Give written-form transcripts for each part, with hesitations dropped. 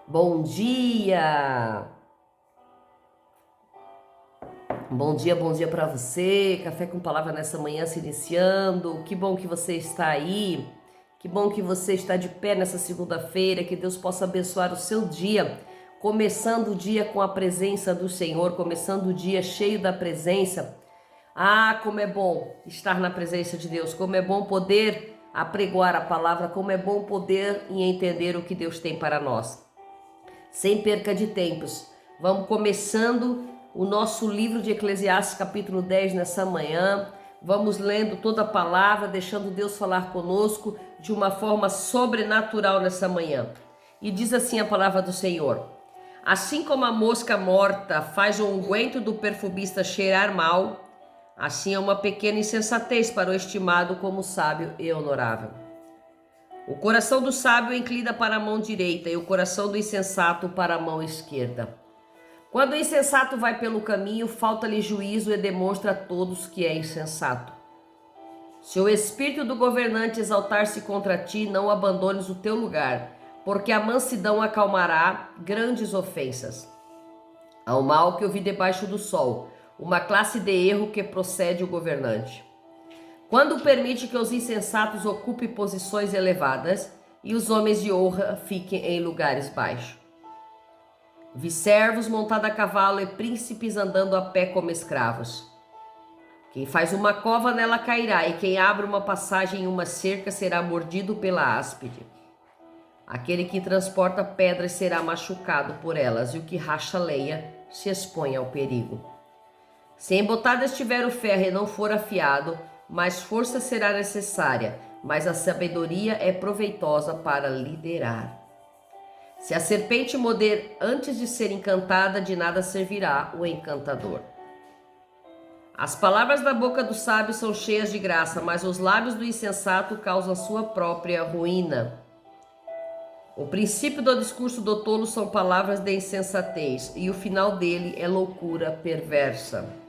Bom dia! Bom dia para você. Café com palavra nessa manhã se iniciando. Que bom que você está aí. Que bom que você está de pé nessa segunda-feira. Que Deus possa abençoar o seu dia. Começando o dia com a presença do Senhor, começando o dia cheio da presença. Ah, como é bom estar na presença de Deus. Como é bom poder apregoar a palavra. Como é bom poder entender o que Deus tem para nós. Sem perca de tempos, vamos começando o nosso livro de Eclesiastes capítulo 10 nessa manhã. Vamos lendo toda a palavra, deixando Deus falar conosco de uma forma sobrenatural nessa manhã. E diz assim a palavra do Senhor: assim como a mosca morta faz o unguento do perfumista cheirar mal, assim é uma pequena insensatez para o estimado como sábio e honorável. O coração do sábio inclina para a mão direita e o coração do insensato para a mão esquerda. Quando o insensato vai pelo caminho, falta-lhe juízo e demonstra a todos que é insensato. Se o espírito do governante exaltar-se contra ti, não abandones o teu lugar, porque a mansidão acalmará grandes ofensas. Há o mal que eu vi debaixo do sol, uma classe de erro que procede o governante. Quando permite que os insensatos ocupem posições elevadas e os homens de honra fiquem em lugares baixos. Vi servos montados a cavalo e príncipes andando a pé como escravos. Quem faz uma cova nela cairá, e quem abre uma passagem em uma cerca será mordido pela áspide. Aquele que transporta pedras será machucado por elas, e o que racha lenha se expõe ao perigo. Se embotada estiver o ferro e não for afiado, mais força será necessária, mas a sabedoria é proveitosa para liderar. Se a serpente morder antes de ser encantada, de nada servirá o encantador. As palavras da boca do sábio são cheias de graça, mas os lábios do insensato causam sua própria ruína. O princípio do discurso do tolo são palavras de insensatez, e o final dele é loucura perversa.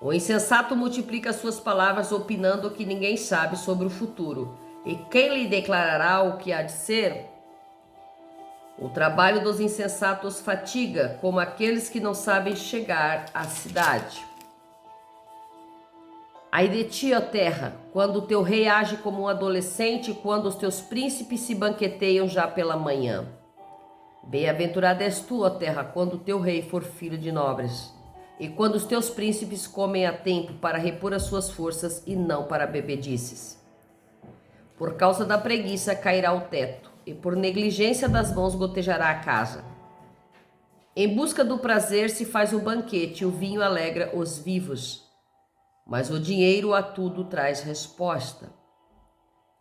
O insensato multiplica suas palavras, opinando o que ninguém sabe sobre o futuro. E quem lhe declarará o que há de ser? O trabalho dos insensatos fatiga, como aqueles que não sabem chegar à cidade. Ai de ti, ó terra, quando o teu rei age como um adolescente, quando os teus príncipes se banqueteiam já pela manhã. Bem-aventurada és tu, ó terra, quando o teu rei for filho de nobres, e quando os teus príncipes comem a tempo para repor as suas forças e não para bebedices. Por causa da preguiça cairá o teto, e por negligência das mãos gotejará a casa. Em busca do prazer se faz o banquete, e o vinho alegra os vivos. Mas o dinheiro a tudo traz resposta.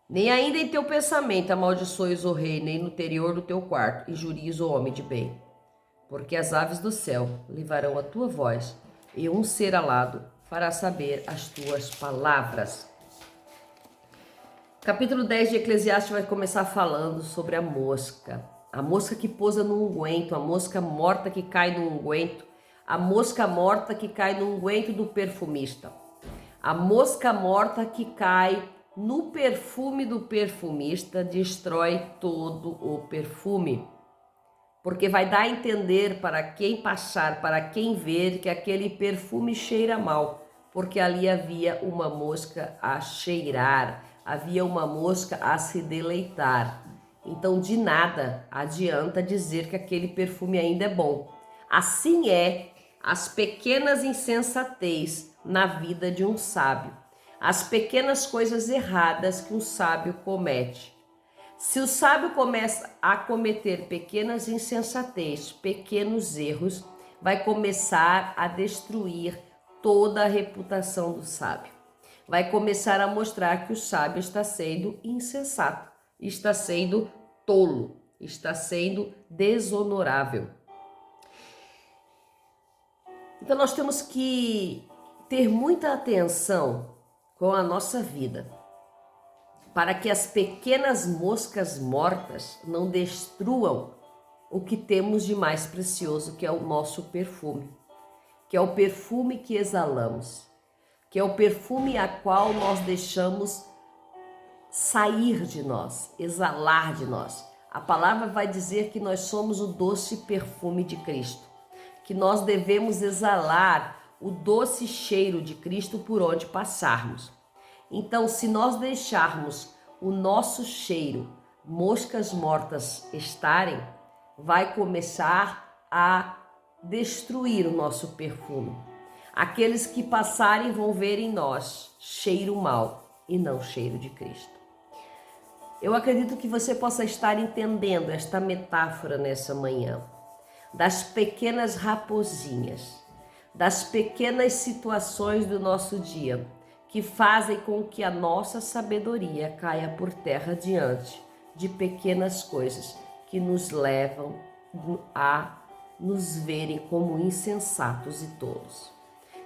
Nem ainda em teu pensamento amaldiçoes o rei, nem no interior do teu quarto injuries o homem de bem. Porque as aves do céu levarão a tua voz, e um ser alado fará saber as tuas palavras. Capítulo 10 de Eclesiastes vai começar falando sobre a mosca. A mosca que pousa no unguento, a mosca morta que cai no unguento, a mosca morta que cai no unguento do perfumista. A mosca morta que cai no perfume do perfumista destrói todo o perfume. Porque vai dar a entender para quem passar, para quem ver, que aquele perfume cheira mal, porque ali havia uma mosca a cheirar, havia uma mosca a se deleitar. Então de nada adianta dizer que aquele perfume ainda é bom. Assim é as pequenas insensatez na vida de um sábio, as pequenas coisas erradas que um sábio comete. Se o sábio começa a cometer pequenas insensatez, pequenos erros, vai começar a destruir toda a reputação do sábio. Vai começar a mostrar que o sábio está sendo insensato, está sendo tolo, está sendo desonorável. Então nós temos que ter muita atenção com a nossa vida, para que as pequenas moscas mortas não destruam o que temos de mais precioso, que é o nosso perfume, que é o perfume que exalamos, que é o perfume a qual nós deixamos sair de nós, exalar de nós, A palavra vai dizer que nós somos o doce perfume de Cristo, que nós devemos exalar o doce cheiro de Cristo por onde passarmos. Então, se nós deixarmos o nosso cheiro, moscas mortas estarem, vai começar a destruir o nosso perfume. Aqueles que passarem vão ver em nós cheiro mau e não cheiro de Cristo. Eu acredito que você possa estar entendendo esta metáfora nessa manhã, das pequenas raposinhas, das pequenas situações do nosso dia, que fazem com que a nossa sabedoria caia por terra diante de pequenas coisas que nos levam a nos verem como insensatos e tolos.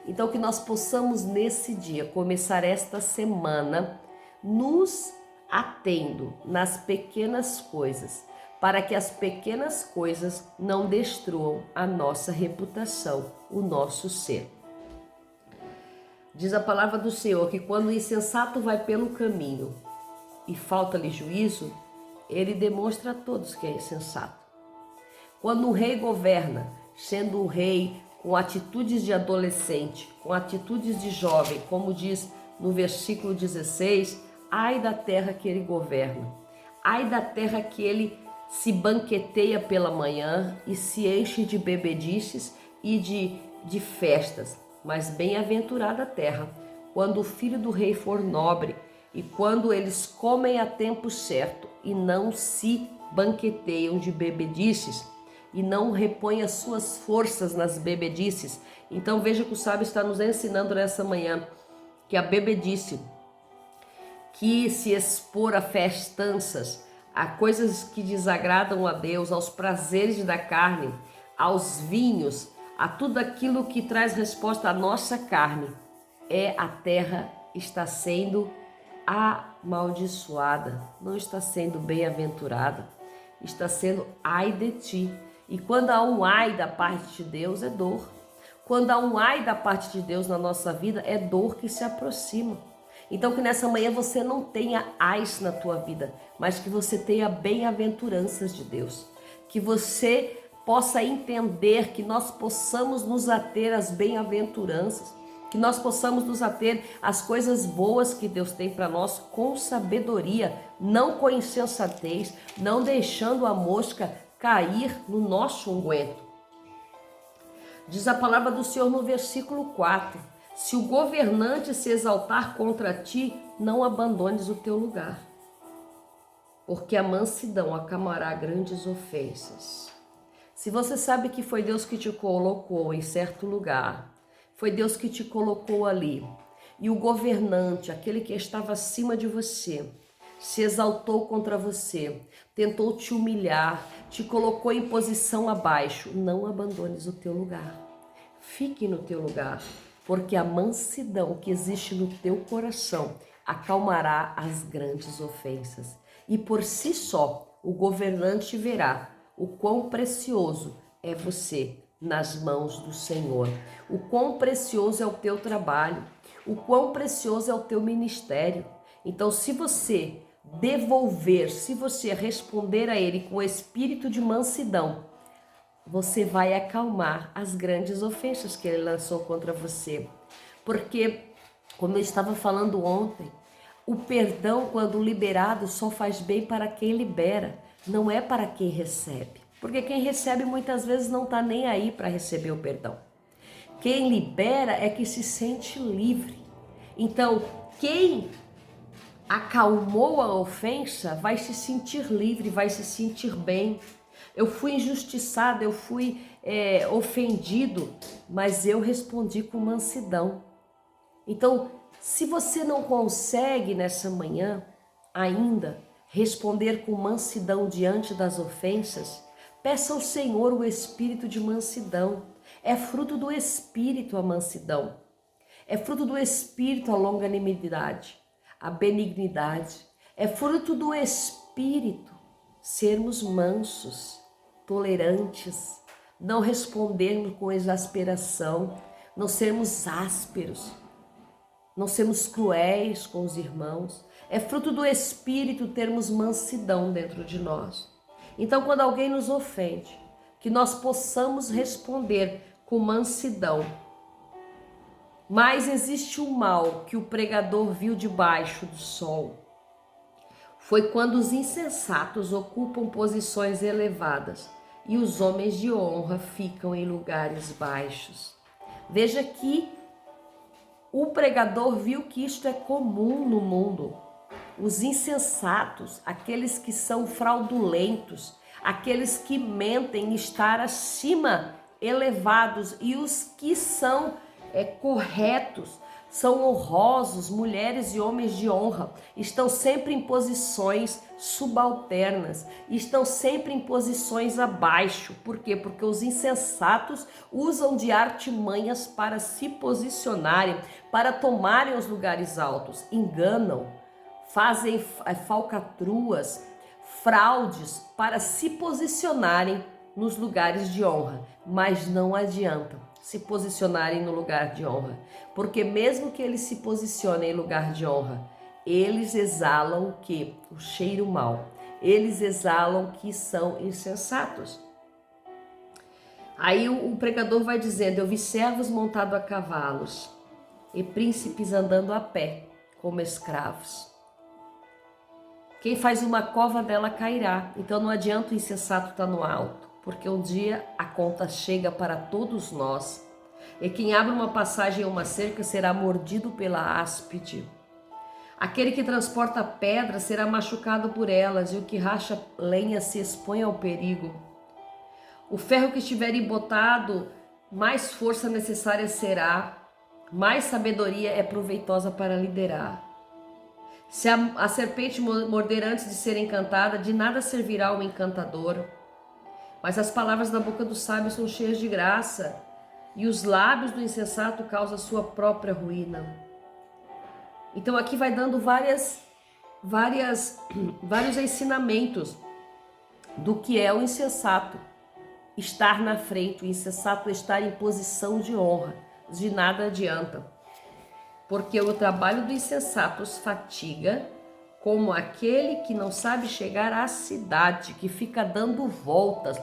Então, que nós possamos nesse dia começar esta semana nos atendo nas pequenas coisas, para que as pequenas coisas não destruam a nossa reputação, o nosso ser. Diz a palavra do Senhor que quando o insensato vai pelo caminho e falta-lhe juízo, ele demonstra a todos que é insensato. Quando um rei governa, sendo um rei com atitudes de adolescente, com atitudes de jovem, como diz no versículo 16, ai da terra que ele governa, ai da terra que ele se banqueteia pela manhã e se enche de bebedices e de festas. Mas bem-aventurada a terra, quando o filho do rei for nobre e quando eles comem a tempo certo e não se banqueteiam de bebedices e não repõem as suas forças nas bebedices. Então veja que o sábio está nos ensinando nessa manhã que a bebedice, que se expor a festanças, a coisas que desagradam a Deus, aos prazeres da carne, aos vinhos, a tudo aquilo que traz resposta à nossa carne, a terra está sendo amaldiçoada, não está sendo bem-aventurada, está sendo ai de ti. E quando há um ai da parte de Deus, é dor. Quando há um ai da parte de Deus na nossa vida, é dor que se aproxima. Então que nessa manhã você não tenha ais na tua vida, mas que você tenha bem-aventuranças de Deus. Que você possa entender, que nós possamos nos ater às bem-aventuranças, que nós possamos nos ater às coisas boas que Deus tem para nós com sabedoria, não com insensatez, não deixando a mosca cair no nosso unguento. Diz a palavra do Senhor no versículo 4, se o governante se exaltar contra ti, não abandones o teu lugar, porque a mansidão acalmará grandes ofensas. Se você sabe que foi Deus que te colocou em certo lugar, foi Deus que te colocou ali, e o governante, aquele que estava acima de você, se exaltou contra você, tentou te humilhar, te colocou em posição abaixo, não abandones o teu lugar. Fique no teu lugar, porque a mansidão que existe no teu coração acalmará as grandes ofensas. E por si só, o governante verá o quão precioso é você nas mãos do Senhor, o quão precioso é o teu trabalho, o quão precioso é o teu ministério. Então, se você devolver, se você responder a Ele com espírito de mansidão, você vai acalmar as grandes ofensas que Ele lançou contra você. Porque, como eu estava falando ontem, o perdão, quando liberado, só faz bem para quem libera, não é para quem recebe. Porque quem recebe muitas vezes não está nem aí para receber o perdão. Quem libera é que se sente livre. Então, quem acalmou a ofensa vai se sentir livre, vai se sentir bem. Eu fui injustiçado, eu fui ofendido, mas eu respondi com mansidão. Então, se você não consegue nessa manhã ainda responder com mansidão diante das ofensas, peça ao Senhor o espírito de mansidão. É fruto do espírito a mansidão. É fruto do espírito a longanimidade, a benignidade. É fruto do espírito sermos mansos, tolerantes, não respondermos com exasperação, não sermos ásperos, não sermos cruéis com os irmãos. É fruto do Espírito termos mansidão dentro de nós. Então, quando alguém nos ofende, que nós possamos responder com mansidão. Mas existe um mal que o pregador viu debaixo do sol. Foi quando os insensatos ocupam posições elevadas e os homens de honra ficam em lugares baixos. Veja que o pregador viu que isto é comum no mundo. Os insensatos, aqueles que são fraudulentos, aqueles que mentem, estar acima, elevados, e os que são corretos, são honrosos, mulheres e homens de honra, estão sempre em posições subalternas, estão sempre em posições abaixo. Por quê? Porque os insensatos usam de artimanhas para se posicionarem, para tomarem os lugares altos, enganam, fazem falcatruas, fraudes para se posicionarem nos lugares de honra, mas não adianta se posicionarem no lugar de honra, porque mesmo que eles se posicionem em lugar de honra, eles exalam o quê? O cheiro mau. Eles exalam que são insensatos. Aí o pregador vai dizendo: eu vi servos montados a cavalos e príncipes andando a pé como escravos. Quem faz uma cova dela cairá. Então não adianta o insensato estar no alto, porque um dia a conta chega para todos nós. E quem abre uma passagem a uma cerca será mordido pela áspide. Aquele que transporta pedras será machucado por elas, e o que racha lenha se expõe ao perigo. O ferro que estiver embotado, mais força necessária será, mais sabedoria é proveitosa para liderar. Se a serpente morder antes de ser encantada, de nada servirá o encantador. Mas as palavras da boca do sábio são cheias de graça, e os lábios do insensato causam a sua própria ruína. Então aqui vai dando vários ensinamentos do que é o insensato. Estar na frente, o insensato estar em posição de honra, de nada adianta. Porque o trabalho do insensato os fatiga, como aquele que não sabe chegar à cidade, que fica dando voltas.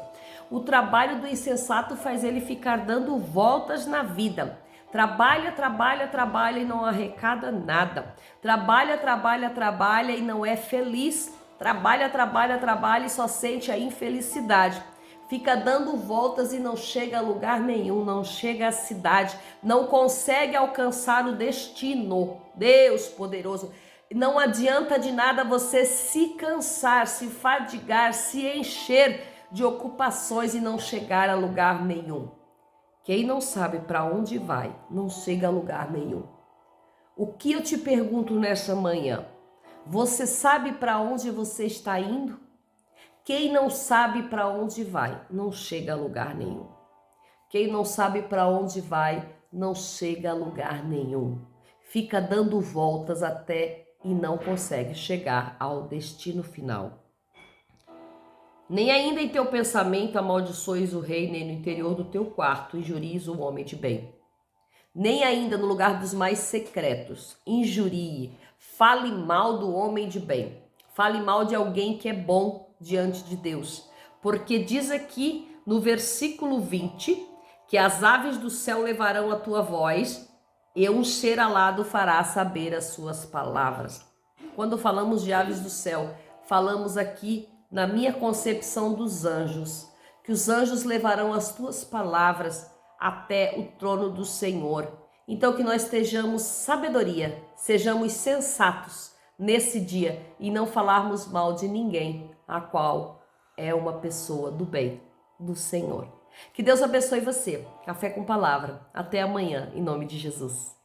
O trabalho do insensato faz ele ficar dando voltas na vida. Trabalha, trabalha, trabalha e não arrecada nada. Trabalha, trabalha, trabalha e não é feliz. Trabalha, trabalha, trabalha e só sente a infelicidade. Fica dando voltas e não chega a lugar nenhum, não chega à cidade, não consegue alcançar o destino. Deus poderoso, não adianta de nada você se cansar, se fadigar, se encher de ocupações e não chegar a lugar nenhum. Quem não sabe para onde vai, não chega a lugar nenhum. O que eu te pergunto nessa manhã? Você sabe para onde você está indo? Quem não sabe para onde vai, não chega a lugar nenhum. Quem não sabe para onde vai, não chega a lugar nenhum. Fica dando voltas até e não consegue chegar ao destino final. Nem ainda em teu pensamento amaldiçoes o rei, nem no interior do teu quarto injuries o homem de bem. Nem ainda no lugar dos mais secretos injurie, fale mal do homem de bem. Fale mal de alguém que é bom diante de Deus. Porque diz aqui no versículo 20 que as aves do céu levarão a tua voz e um ser alado fará saber as suas palavras. Quando falamos de aves do céu, falamos aqui na minha concepção dos anjos, que os anjos levarão as tuas palavras até o trono do Senhor. Então que nós tenhamos sabedoria, sejamos sensatos nesse dia e não falarmos mal de ninguém, a qual é uma pessoa do bem do Senhor. Que Deus abençoe você. Café com Palavra. Até amanhã, em nome de Jesus.